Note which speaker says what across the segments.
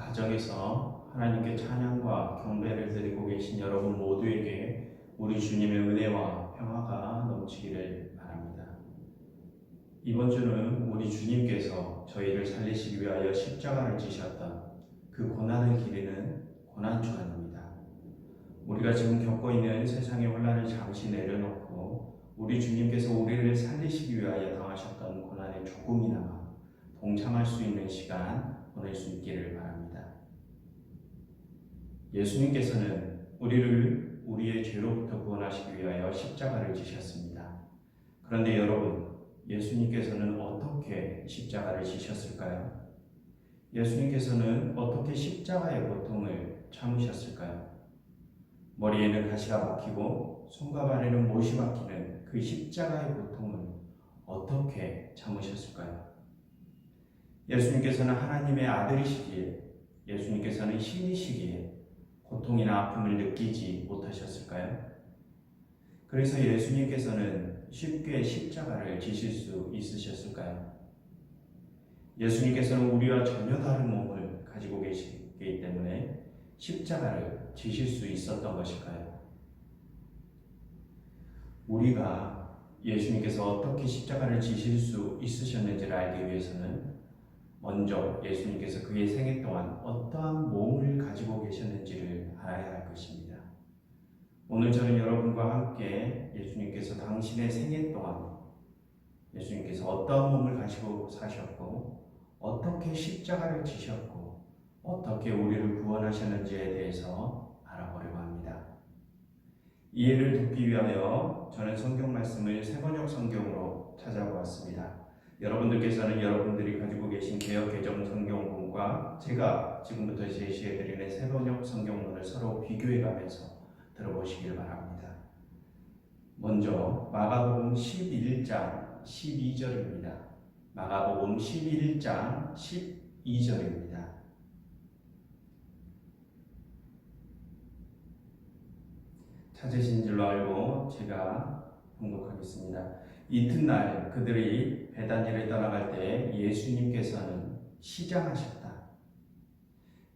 Speaker 1: 가정에서 하나님께 찬양과 경배를 드리고 계신 여러분 모두에게 우리 주님의 은혜와 평화가 넘치기를 바랍니다. 이번 주는 우리 주님께서 저희를 살리시기 위하여 십자가를 지셨던 그 고난을 기리는 고난주간입니다. 우리가 지금 겪고 있는 세상의 혼란을 잠시 내려놓고 우리 주님께서 우리를 살리시기 위하여 당하셨던 고난에 조금이나마 동참할 수 있는 시간 보낼 수 있기를 바랍니다. 예수님께서는 우리를 우리의 죄로부터 구원하시기 위하여 십자가를 지셨습니다. 그런데 여러분, 예수님께서는 어떻게 십자가를 지셨을까요? 예수님께서는 어떻게 십자가의 고통을 참으셨을까요? 머리에는 가시가 박히고 손과 발에는 못이 박히는 그 십자가의 고통을 어떻게 참으셨을까요? 예수님께서는 하나님의 아들이시기에, 예수님께서는 신이시기에 고통이나 아픔을 느끼지 못하셨을까요? 그래서 예수님께서는 쉽게 십자가를 지실 수 있으셨을까요? 예수님께서는 우리와 전혀 다른 몸을 가지고 계시기 때문에 십자가를 지실 수 있었던 것일까요? 우리가 예수님께서 어떻게 십자가를 지실 수 있으셨는지를 알기 위해서는 먼저 예수님께서 그의 생애 동안 어떠한 몸을 가지고 계셨는지를 알아야 할 것입니다. 오늘 저는 여러분과 함께 예수님께서 당신의 생애 동안 예수님께서 어떠한 몸을 가지고 사셨고 어떻게 십자가를 지셨고 어떻게 우리를 구원하셨는지에 대해서 알아보려고 합니다. 이해를 돕기 위하여 저는 성경 말씀을 새번역 성경으로 찾아보았습니다. 여러분들께서는 여러분들이 가지고 계신 개역 개정 성경본과 제가 지금부터 제시해드리는 새번역 성경문을 서로 비교해가면서 들어보시길 바랍니다. 먼저 마가복음 11장 12절입니다. 마가복음 11장 12절입니다. 찾으신 줄로 알고 제가 봉독하겠습니다. 이튿날 그들이 베다니를 떠나갈 때 예수님께서는 시장하셨다.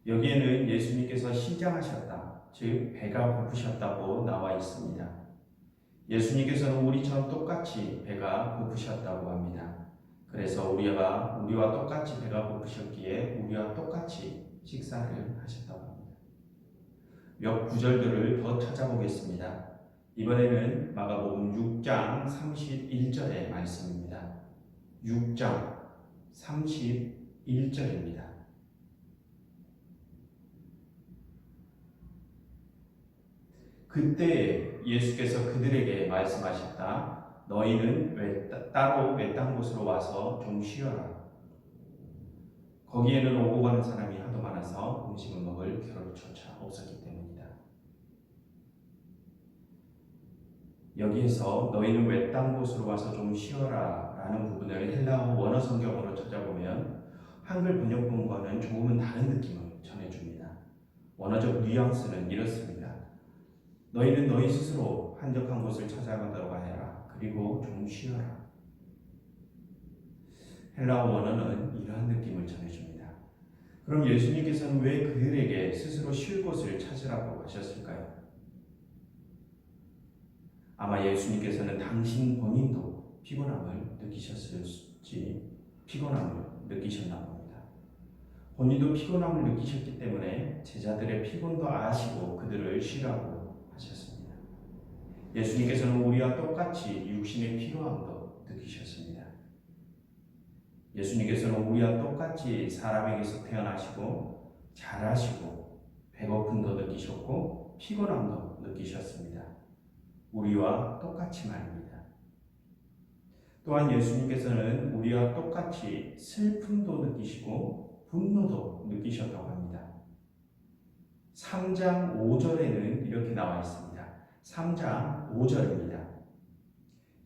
Speaker 1: 여기에는 예수님께서 시장하셨다, 즉 배가 고프셨다고 나와 있습니다. 예수님께서는 우리처럼 똑같이 배가 고프셨다고 합니다. 그래서 우리와 똑같이 배가 고프셨기에 우리와 똑같이 식사를 하셨다고 합니다. 몇 구절들을 더 찾아보겠습니다. 이번에는 마가복음 6장 31절의 말씀입니다. 6장 31절입니다. 그때 예수께서 그들에게 말씀하셨다. 너희는 따로 외딴 곳으로 와서 좀 쉬어라. 거기에는 오고 가는 사람이 하도 많아서 음식을 먹을 겨를조차 없었기 때문이다. 여기에서 너희는 외딴 곳으로 와서 좀 쉬어라 라는 부분을 헬라어 원어 성경으로 찾아보면 한글 번역본과는 조금은 다른 느낌을 전해줍니다. 원어적 뉘앙스는 이렇습니다. 너희는 너희 스스로 한적한 곳을 찾아가도록 하여라. 그리고 좀 쉬어라. 헬라어 원어는 이러한 느낌을 전해줍니다. 그럼 예수님께서는 왜 그들에게 스스로 쉴 곳을 찾으라고 하셨을까요? 아마 예수님께서는 당신 본인도 피곤함을 느끼셨을지 피곤함을 느끼셨나 봅니다. 본인도 피곤함을 느끼셨기 때문에 제자들의 피곤도 아시고 그들을 쉬라고 하셨습니다. 예수님께서는 우리와 똑같이 육신의 피로함도 느끼셨습니다. 예수님께서는 우리와 똑같이 사람에게서 태어나시고 자라시고 배고픔도 느끼셨고 피곤함도 느끼셨습니다. 우리와 똑같이 말입니다. 또한 예수님께서는 우리와 똑같이 슬픔도 느끼시고 분노도 느끼셨다고 합니다. 3장 5절에는 이렇게 나와 있습니다. 3장 5절입니다.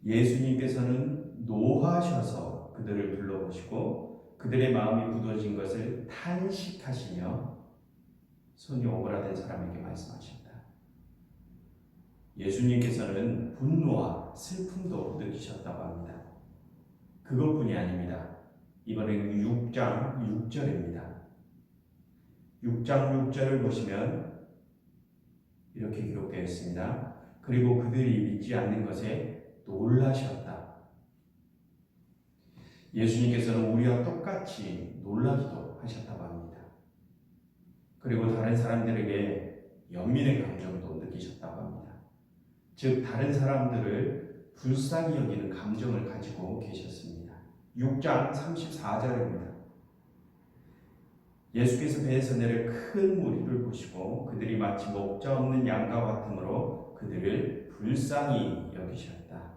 Speaker 1: 예수님께서는 노하셔서 그들을 불러보시고 그들의 마음이 굳어진 것을 탄식하시며 손이 오그라든 사람에게 말씀하신다. 예수님께서는 분노와 슬픔도 느끼셨다고 합니다. 그것뿐이 아닙니다. 이번에는 6장 6절입니다. 6장 6절을 보시면 이렇게 기록되어 있습니다. 그리고 그들이 믿지 않는 것에 놀라셨다. 예수님께서는 우리와 똑같이 놀라기도 하셨다고 합니다. 그리고 다른 사람들에게 연민의 감정도 느끼셨다고 합니다. 즉 다른 사람들을 불쌍히 여기는 감정을 가지고 계셨습니다. 6장 34절입니다. 예수께서 배에서 내려 큰 무리를 보시고 그들이 마치 목자 없는 양과 같으므로 그들을 불쌍히 여기셨다.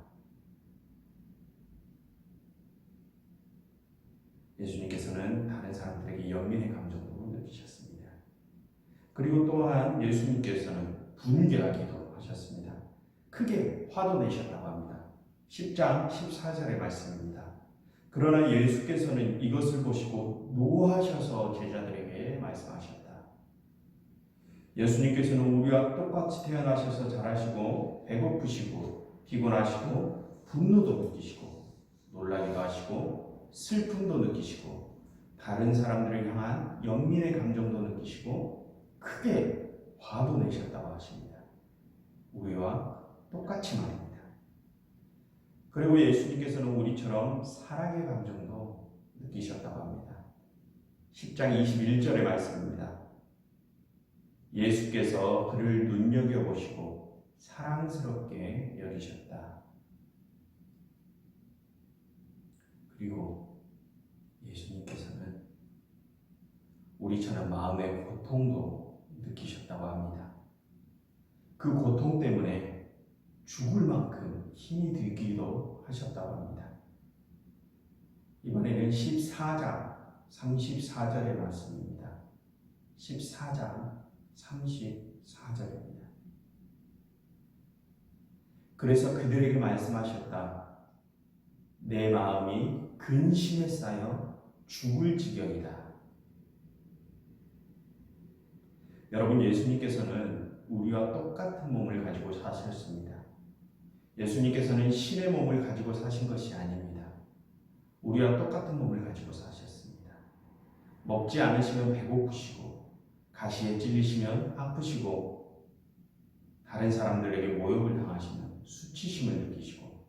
Speaker 1: 예수님께서는 다른 사람들에게 연민의 감정도 느끼셨습니다. 그리고 또한 예수님께서는 분개하기도 하셨습니다. 크게 화도 내셨다고 합니다. 10장 14절의 말씀입니다. 그러나 예수께서는 이것을 보시고 노하셔서 제자들에게 말씀하셨다. 예수님께서는 우리와 똑같이 태어나셔서 자라시고 배고프시고 피곤하시고 분노도 느끼시고 놀라기도 하시고 슬픔도 느끼시고 다른 사람들을 향한 연민의 감정도 느끼시고 크게 화도 내셨다고 하십니다. 우리와 똑같이 말입니다. 그리고 예수님께서는 우리처럼 사랑의 감정도 느끼셨다고 합니다. 10장 21절의 말씀입니다. 예수께서 그를 눈여겨보시고 사랑스럽게 여기셨다. 그리고 예수님께서는 우리처럼 마음의 고통도 느끼셨다고 합니다. 그 고통 때문에 죽을 만큼 힘이 들기도 하셨다고 합니다. 이번에는 14장 34절의 말씀입니다. 14장 34절입니다. 그래서 그들에게 말씀하셨다. 내 마음이 근심에 쌓여 죽을 지경이다. 여러분, 예수님께서는 우리와 똑같은 몸을 가지고 사셨습니다. 예수님께서는 신의 몸을 가지고 사신 것이 아닙니다. 우리와 똑같은 몸을 가지고 사셨습니다. 먹지 않으시면 배고프시고 가시에 찔리시면 아프시고 다른 사람들에게 모욕을 당하시면 수치심을 느끼시고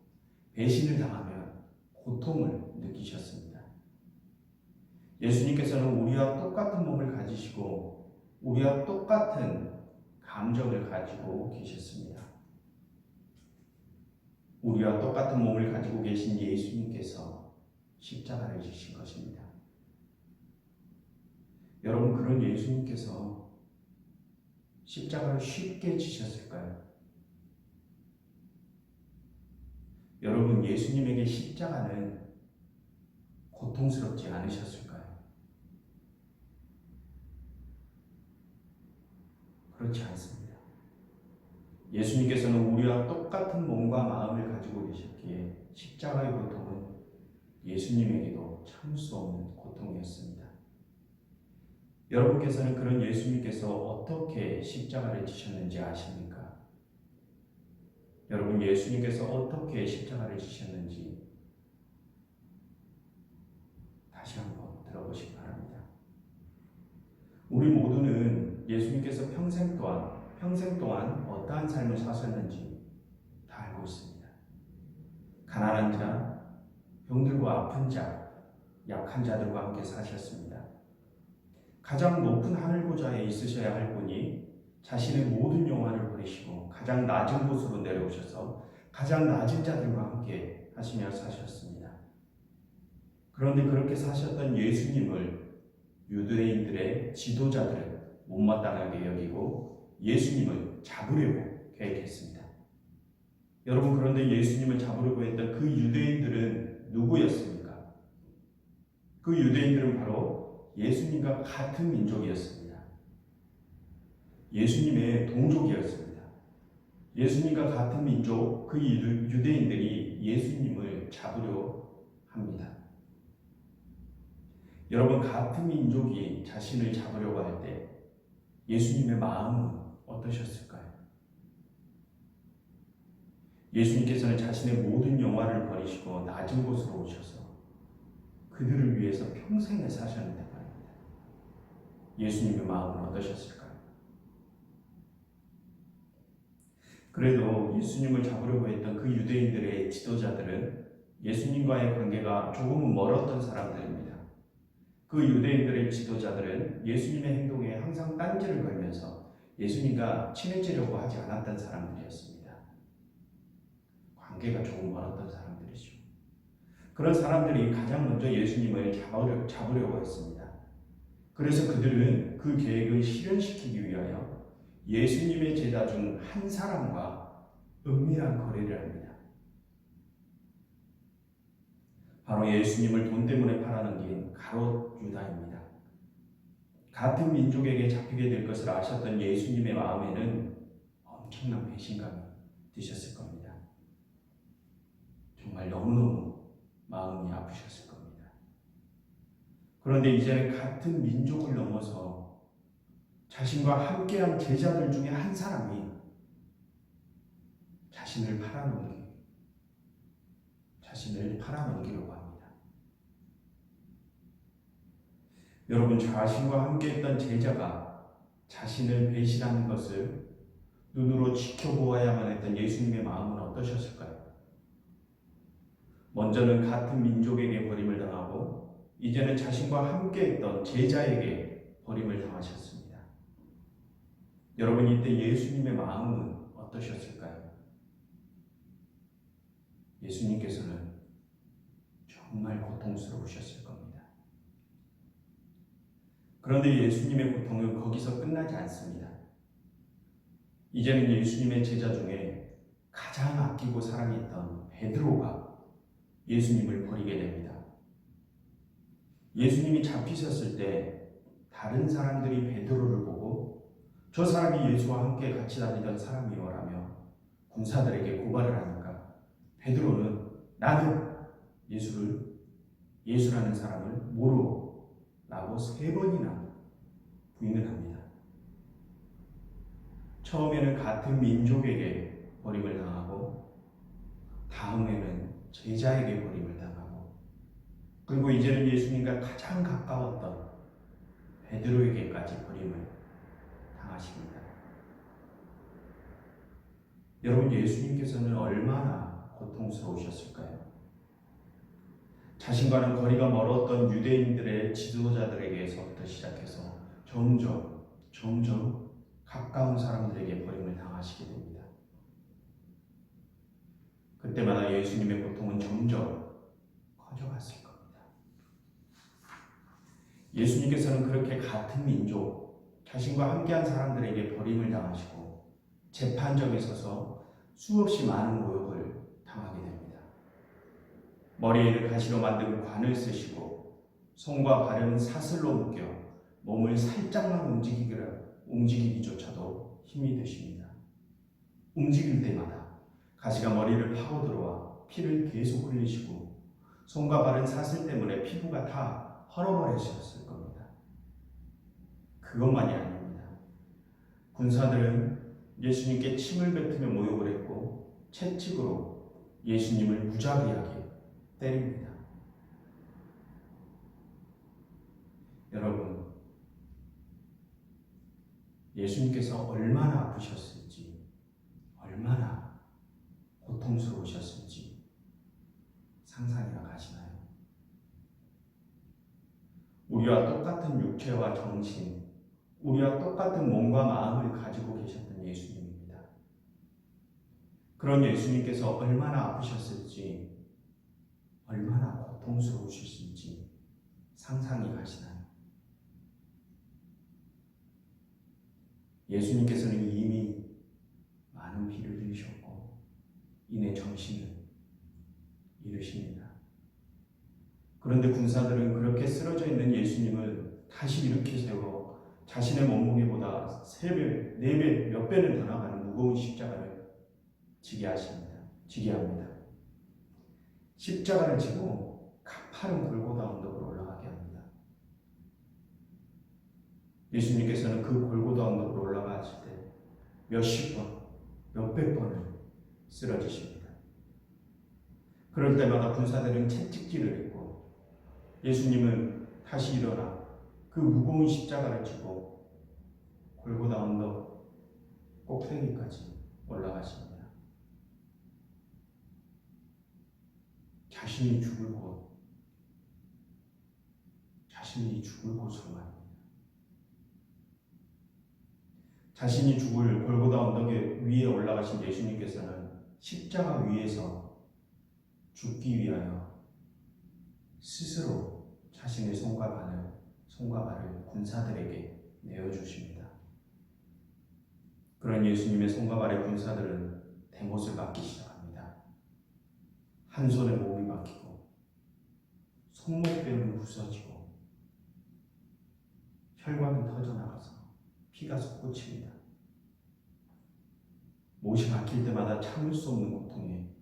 Speaker 1: 배신을 당하면 고통을 느끼셨습니다. 예수님께서는 우리와 똑같은 몸을 가지시고 우리와 똑같은 감정을 가지고 계셨습니다. 우리와 똑같은 몸을 가지고 계신 예수님께서 십자가를 지신 것입니다. 여러분, 그런 예수님께서 십자가를 쉽게 지셨을까요? 여러분, 예수님에게 십자가는 고통스럽지 않으셨을까요? 그렇지 않습니다. 예수님께서는 우리와 똑같은 몸과 마음을 가지고 계셨기에 십자가의 고통은 예수님에게도 참을 수 없는 고통이었습니다. 여러분께서는 그런 예수님께서 어떻게 십자가를 지셨는지 아십니까? 여러분, 예수님께서 어떻게 십자가를 지셨는지 다시 한번 들어보시기 바랍니다. 우리 모두는 예수님께서 평생 동안 어떠한 삶을 사셨는지 다 알고 있습니다. 가난한 자, 병들고 아픈 자, 약한 자들과 함께 사셨습니다. 가장 높은 하늘 보좌에 있으셔야 할 분이 자신의 모든 영화를 버리시고 가장 낮은 곳으로 내려오셔서 가장 낮은 자들과 함께 하시며 사셨습니다. 그런데 그렇게 사셨던 예수님을 유대인들의 지도자들은 못마땅하게 여기고 예수님을 잡으려고 계획했습니다. 여러분, 그런데 예수님을 잡으려고 했던 그 유대인들은 누구였습니까? 그 유대인들은 바로 예수님과 같은 민족이었습니다. 예수님의 동족이었습니다. 예수님과 같은 민족, 그 유대인들이 예수님을 잡으려 합니다. 여러분, 같은 민족이 자신을 잡으려고 할 때 예수님의 마음은 어떠셨을까요? 예수님께서는 자신의 모든 영화를 버리시고 낮은 곳으로 오셔서 그들을 위해서 평생을 사셨는데 말입니다. 예수님의 마음은 어떠셨을까요? 그래도 예수님을 잡으려고 했던 그 유대인들의 지도자들은 예수님과의 관계가 조금은 멀었던 사람들입니다. 그 유대인들의 지도자들은 예수님의 행동에 항상 딴지를 걸면서 예수님과 친해지려고 하지 않았던 사람들이었습니다. 관계가 조금 멀었던 사람들이죠. 그런 사람들이 가장 먼저 예수님을 잡으려고 했습니다. 그래서 그들은 그 계획을 실현시키기 위하여 예수님의 제자 중 한 사람과 은밀한 거래를 합니다. 바로 예수님을 돈 때문에 팔아넘긴 가롯 유다입니다. 같은 민족에게 잡히게 될 것을 아셨던 예수님의 마음에는 엄청난 배신감이 드셨을 겁니다. 정말 너무너무 마음이 아프셨을 겁니다. 그런데 이제는 같은 민족을 넘어서 자신과 함께한 제자들 중에 한 사람이 자신을 팔아넘기려고 합니다. 여러분, 자신과 함께했던 제자가 자신을 배신하는 것을 눈으로 지켜보아야만 했던 예수님의 마음은 어떠셨을까요? 먼저는 같은 민족에게 버림을 당하고 이제는 자신과 함께했던 제자에게 버림을 당하셨습니다. 여러분, 이때 예수님의 마음은 어떠셨을까요? 예수님께서는 정말 고통스러우셨을 겁니다. 그런데 예수님의 고통은 거기서 끝나지 않습니다. 이제는 예수님의 제자 중에 가장 아끼고 사랑했던 베드로가 예수님을 버리게 됩니다. 예수님이 잡히셨을 때 다른 사람들이 베드로를 보고 저 사람이 예수와 함께 같이 다니던 사람이오라며 군사들에게 고발을 하니까 베드로는 나는 예수라는 사람을 모르라고 3번이나 부인을 합니다. 처음에는 같은 민족에게 버림을 당하고 다음에는 제자에게 버림을 당하고 그리고 이제는 예수님과 가장 가까웠던 베드로에게까지 버림을 당하십니다. 여러분, 예수님께서는 얼마나 고통스러우셨을까요? 자신과는 거리가 멀었던 유대인들의 지도자들에게서부터 시작해서 점점 가까운 사람들에게 버림을 당하시게 됩니다. 그때마다 예수님의 고통은 점점 커져갔을 겁니다. 예수님께서는 그렇게 같은 민족, 자신과 함께한 사람들에게 버림을 당하시고 재판정에 서서 수없이 많은 모욕을 당하게 됩니다. 머리에는 가시로 만든 관을 쓰시고 손과 발은 사슬로 묶여 몸을 살짝만 움직이기조차도 힘이 드십니다. 움직일 때마다 가시가 머리를 파고 들어와 피를 계속 흘리시고 손과 발은 사슬 때문에 피부가 다 헐어버리셨을 겁니다. 그것만이 아닙니다. 군사들은 예수님께 침을 뱉으며 모욕을 했고 채찍으로 예수님을 무자비하게 때립니다. 여러분, 예수님께서 얼마나 아프셨을지, 얼마나 고통스러우셨을지 상상이나 가시나요? 우리와 똑같은 육체와 정신, 우리와 똑같은 몸과 마음을 가지고 계셨던 예수님입니다. 그런 예수님께서 얼마나 아프셨을지, 얼마나 고통스러우셨을지 상상이 가시나요? 예수님께서는 이미 많은 피를 흘리셨고 이내 정신을 잃으십니다. 그런데 군사들은 그렇게 쓰러져 있는 예수님을 다시 일으켜 세워 자신의 몸무게보다 3배, 4배, 몇 배는 더 나가는 무거운 십자가를 지게 합니다. 십자가를 지고 가파른 골고다 언덕으로 올라가게 합니다. 예수님께서는 그 골고다 언덕으로 올라가실 때 몇십 번, 몇백 번을 쓰러지십니다. 그럴 때마다 군사들은 채찍질을 했고 예수님은 다시 일어나 그 무거운 십자가를 지고 골고다 언덕 꼭대기까지 올라가십니다. 자신이 죽을 곳으로 갑니다. 자신이 죽을 골고다 언덕 위에 올라가신 예수님께서는 십자가 위에서 죽기 위하여 스스로 자신의 손과 발을 군사들에게 내어주십니다. 그런 예수님의 손과 발의 군사들은 대못을 받기 시작합니다. 한 손에 몸이 박히고 손목뼈는 부서지고 혈관은 터져나가서 피가 솟구칩니다. 못이 박힐 때마다 참을 수 없는 고통에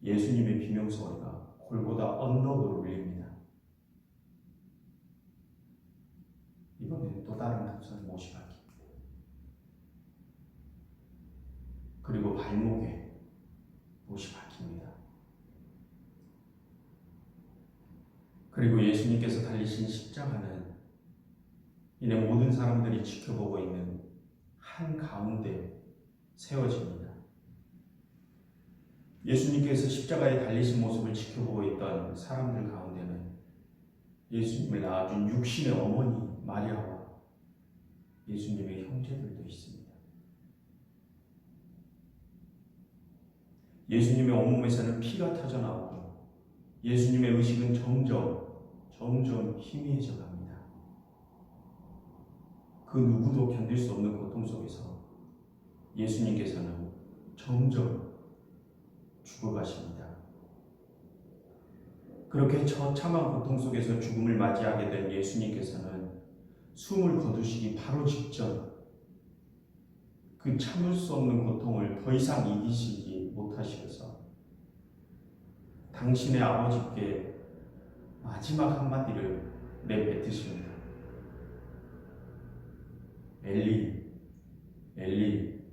Speaker 1: 예수님의 비명소리가 골고다 언덕으로 울립니다. 이번에는 또 다른 곳은 못이 박힙니다. 그리고 발목에 못이 박힙니다. 그리고 예수님께서 달리신 십자가는 이내 모든 사람들이 지켜보고 있는 한가운데 세워집니다. 예수님께서 십자가에 달리신 모습을 지켜보고 있던 사람들 가운데는 예수님을 낳아준 육신의 어머니 마리아와 예수님의 형제들도 있습니다. 예수님의 온몸에서는 피가 터져나오고 예수님의 의식은 점점 희미해져 갑니다. 그 누구도 견딜 수 없는 고통 속에서 예수님께서는 점점 죽어가십니다. 그렇게 처참한 고통 속에서 죽음을 맞이하게 된 예수님께서는 숨을 거두시기 바로 직전 그 참을 수 없는 고통을 더 이상 이기시지 못하시어서 당신의 아버지께 마지막 한마디를 내뱉으십니다. 엘리, 엘리,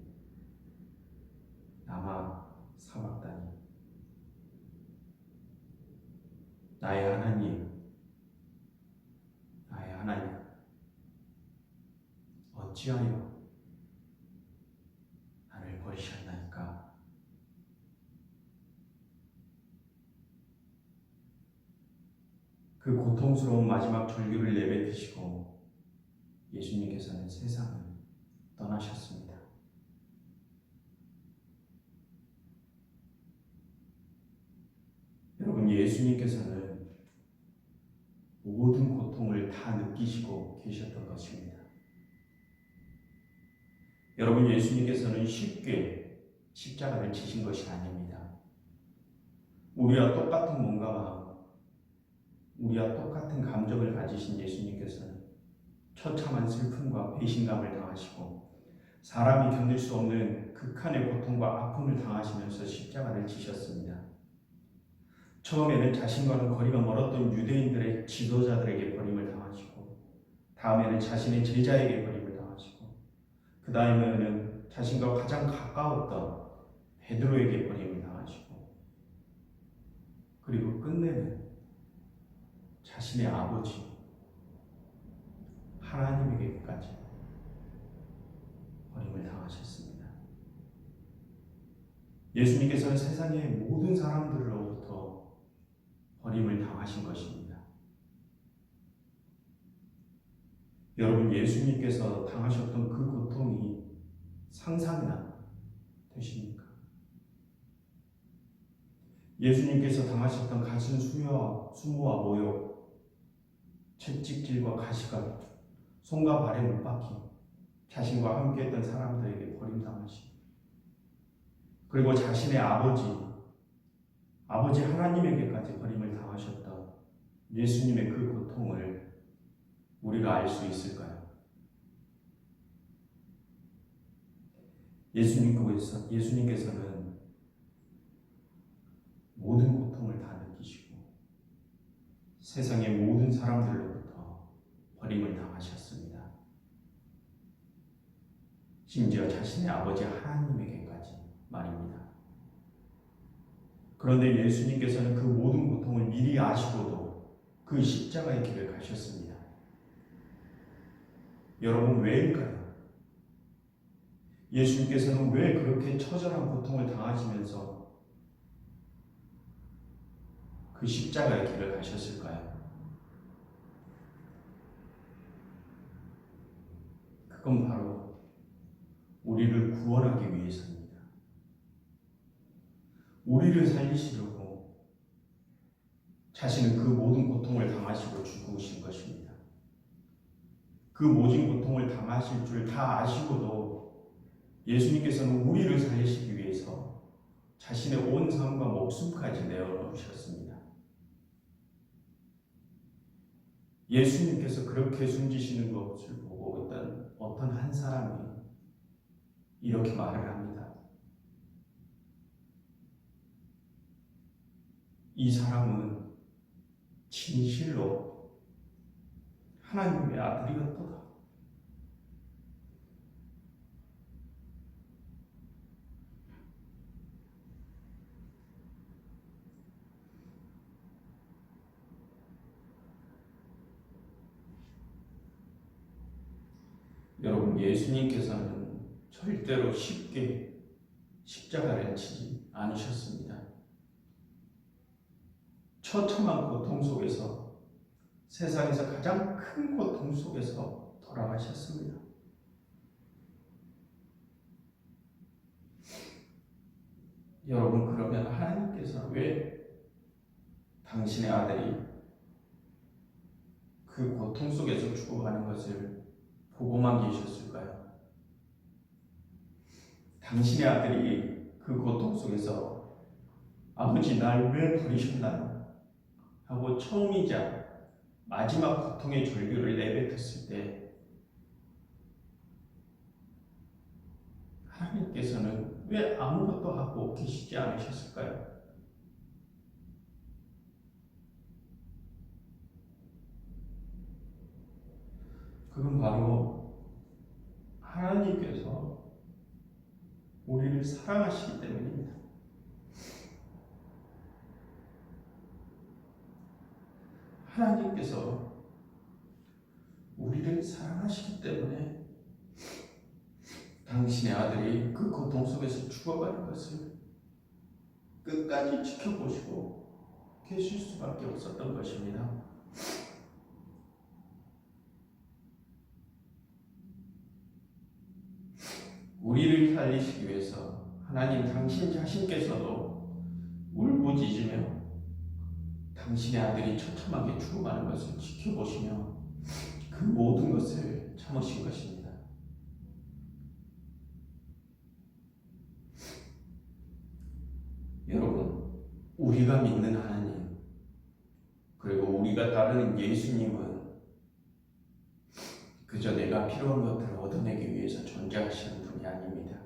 Speaker 1: 라마 사박다니. 나의 하나님, 어찌하여 나를 버리셨나이까? 그 고통스러운 마지막 절규를 내뱉으시고 예수님께서는 세상을 떠나셨습니다. 여러분, 예수님께서는 모든 고통을 다 느끼시고 계셨던 것입니다. 여러분, 예수님께서는 쉽게 십자가를 지신 것이 아닙니다. 우리와 똑같은 몸과 마음, 우리와 똑같은 감정을 가지신 예수님께서는 처참한 슬픔과 배신감을 당하시고 사람이 견딜 수 없는 극한의 고통과 아픔을 당하시면서 십자가를 지셨습니다. 처음에는 자신과는 거리가 멀었던 유대인들의 지도자들에게 버림을 당하시고, 다음에는 자신의 제자에게 버림을 당하시고, 그 다음에는 자신과 가장 가까웠던 베드로에게 버림을 당하시고, 그리고 끝내는 자신의 아버지 하나님에게까지 버림을 당하셨습니다. 예수님께서는 세상의 모든 사람들로부터 버림을 당하신 것입니다. 여러분, 예수님께서 당하셨던 그 고통이 상상이나 되십니까? 예수님께서 당하셨던 가슴 수모와 모욕, 채찍질과 가시가 손과 발에 못 박힌 자신과 함께했던 사람들에게 버림당하시고, 그리고 자신의 아버지 하나님에게까지 버림을 당하셨던 예수님의 그 고통을 우리가 알 수 있을까요? 예수님께서는 모든 고통을 다 느끼시고 세상의 모든 사람들로부터 버림을 당하셨습니다. 심지어 자신의 아버지 하나님에게까지 말입니다. 그런데 예수님께서는 그 모든 고통을 미리 아시고도 그 십자가의 길을 가셨습니다. 여러분, 왜일까요? 예수님께서는 왜 그렇게 처절한 고통을 당하시면서 그 십자가의 길을 가셨을까요? 그건 바로 우리를 구원하기 위해서입니다. 우리를 살리시려고 자신은 그 모든 고통을 당하시고 죽으신 것입니다. 그 모든 고통을 당하실 줄 다 아시고도 예수님께서는 우리를 살리시기 위해서 자신의 온 삶과 목숨까지 내어놓으셨습니다. 예수님께서 그렇게 숨지시는 것을 보고 어떤 한 사람이 이렇게 말을 합니다. 이 사람은 진실로 하나님의 아들이었도다. 여러분, 예수님께서는 절대로 쉽게 십자가를 치지 않으셨습니다. 처참한 고통 속에서, 세상에서 가장 큰 고통 속에서 돌아가셨습니다. 여러분, 그러면 하나님께서 왜 당신의 아들이 그 고통 속에서 죽어가는 것을 보고만 계셨을까요? 당신의 아들이 그 고통 속에서 아버지 날 왜 버리셨나요? 하고 처음이자 마지막 고통의 절규를 내뱉었을 때 하나님께서는 왜 아무것도 하고 계시지 않으셨을까요? 그건 바로 하나님께서 우리를 사랑하시기 때문입니다. 하나님께서 우리를 사랑하시기 때문에 당신의 아들이 그 고통 속에서 죽어가는 것을 끝까지 지켜보시고 계실 수밖에 없었던 것입니다. 우리를 살리시기 위해서 하나님 당신 자신께서도 울부짖으며 당신의 아들이 처참하게 죽어가는 것을 지켜보시며 그 모든 것을 참으신 것입니다. 여러분, 우리가 믿는 하나님, 그리고 우리가 따르는 예수님은 그저 내가 필요한 것들을 얻어내기 위해서 존재하시는 분이 아닙니다.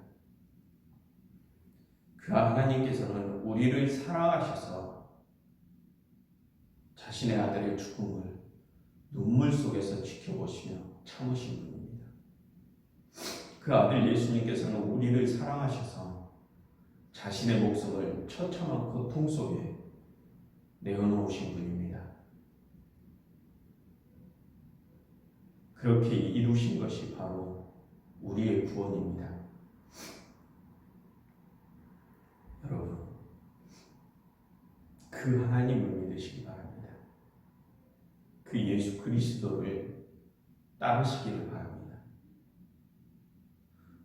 Speaker 1: 그 하나님께서는 우리를 사랑하셔서 자신의 아들의 죽음을 눈물 속에서 지켜보시며 참으신 분입니다. 그 아들 예수님께서는 우리를 사랑하셔서 자신의 목숨을 처참한 고통 속에 내어놓으신 분입니다. 그렇게 이루신 것이 바로 우리의 구원입니다. 여러분, 그 하나님을 믿으시기 바랍니다. 그 예수 그리스도를 따르시기를 바랍니다.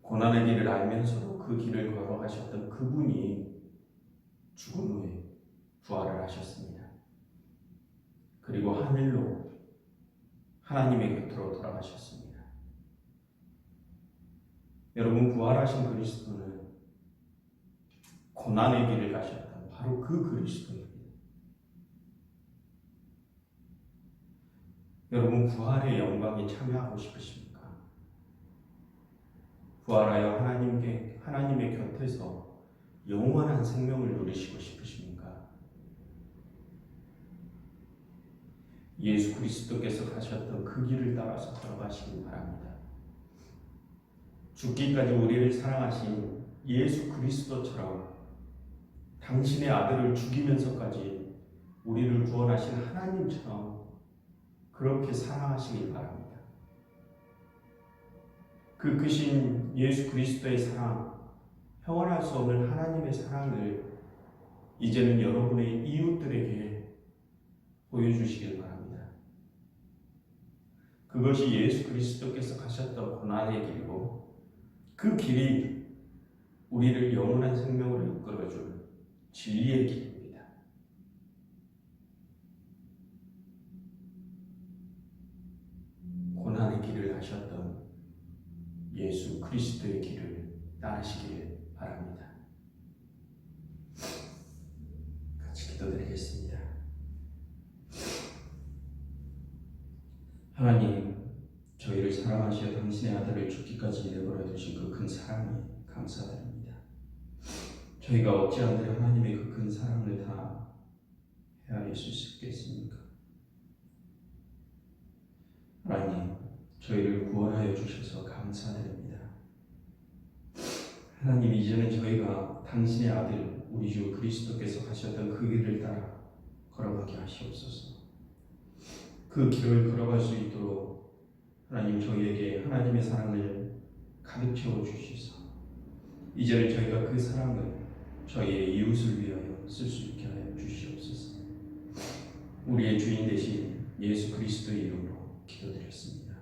Speaker 1: 고난의 길을 알면서도 그 길을 걸어가셨던 그분이 죽은 후에 부활을 하셨습니다. 그리고 하늘로 하나님의 곁으로 돌아가셨습니다. 여러분, 부활하신 그리스도는 고난의 길을 가셨던 바로 그 그리스도입니다. 여러분, 부활의 영광에 참여하고 싶으십니까? 부활하여 하나님의 곁에서 영원한 생명을 누리시고 싶으십니까? 예수 그리스도께서 가셨던 그 길을 따라서 걸어가시기 바랍니다. 죽기까지 우리를 사랑하신 예수 그리스도처럼 당신의 아들을 죽이면서까지 우리를 구원하신 하나님처럼 그렇게 사랑하시길 바랍니다. 그 크신 예수 그리스도의 사랑, 평안할 수 없는 하나님의 사랑을 이제는 여러분의 이웃들에게 보여주시길 바랍니다. 그것이 예수 그리스도께서 가셨던 고난의 길이고 그 길이 우리를 영원한 생명으로 이끌어줄 진리의 길입니다. 고난의 길을 가셨던 예수 그리스도의 길을 따르시길 바랍니다. 같이 기도드리겠습니다. 하나님, 저희를 사랑하시어 당신의 아들을 죽기까지 내버려 두신 그 큰 사랑에 감사드립니다. 저희가 어찌한데 하나님의 그 큰 사랑을 다 헤아릴 수 있겠습니까? 하나님, 저희를 구원하여 주셔서 감사드립니다. 하나님, 이제는 저희가 당신의 아들 우리 주 그리스도께서 가셨던 그 길을 따라 걸어가게 하시옵소서. 그 길을 걸어갈 수 있도록 하나님, 저희에게 하나님의 사랑을 가득 채워 주시소. 이제는 저희가 그 사랑을 저희의 이웃을 위하여 쓸 수 있게 하여 주시옵소서. 우리의 주인 되신 예수 그리스도의 이름으로 기도드렸습니다.